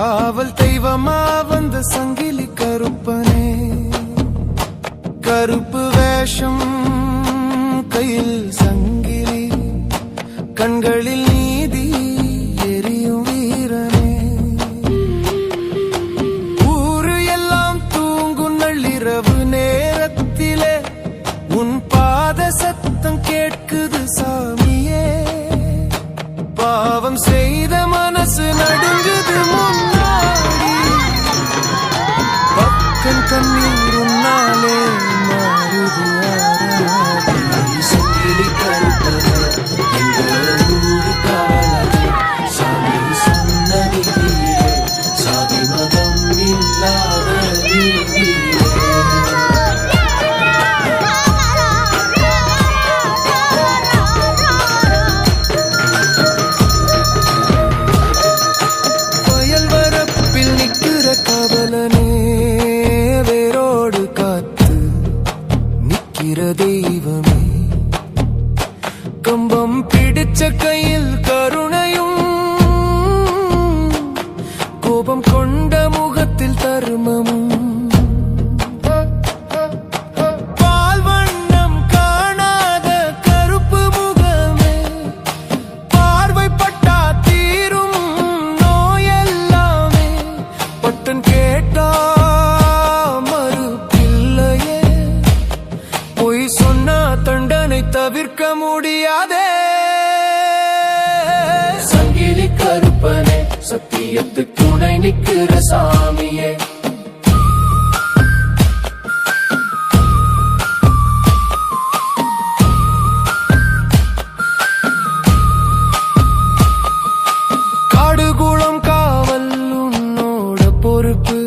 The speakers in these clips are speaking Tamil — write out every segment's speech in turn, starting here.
காவல் தெய்வமா வந்த சங்கிலி கருப்பனே, கருப்பு வேஷம் கையில் சங்கிலி, கண்களில் நீதி எரியும் வீரனே. ஊரு எல்லாம் தூங்கும் நள்ளிரவு நேரத்திலே உன் பாத சத்தம் கேட்குது சாமியே. பாவம் செய்த மனசு நடுங்குது முன்னாடி, பக்கம் கண்ணீர் உன்னாலே மாறுது. சங்கிலி கருப்பனே, எங்கள் ஊரு காவலனே, சாமி சொன்னது நீரே, சாதி மதம் இல்லாத நீரே. காவலனே, வேரோடு காத்து நிற்கிற தெய்வமே, கம்பம் பிடிச்ச கையில் கருணையும், கோபம் கொண்ட முகத்தில் தர்மமும், பால் வண்ணம் காணாத கருப்பு முகமே, பார்வைப்பட்டா தீரும் நோயெல்லாமே, பட்டன் கேட்டா மறுப்பில்லையே, பொய் சொன்னா தண்டனை தவிர்க்க முடியாதே. சங்கிலி கருப்பனே, சத்தியத்துக்கு துணை நிற்கிற சாமியே, காடுகுளம் காவல் உன்னோட பொறுப்பு,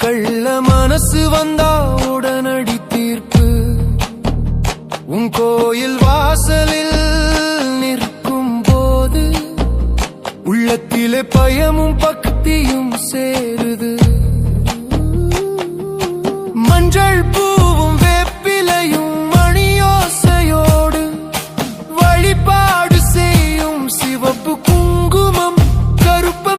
கள்ள மனசு வந்தா உடனடி தீர்ப்பு. உன் கோயில் வாசலில் நிற்கும் போது உள்ளத்திலே பயமும் பக்தியும் சேருது. மஞ்சள் பூ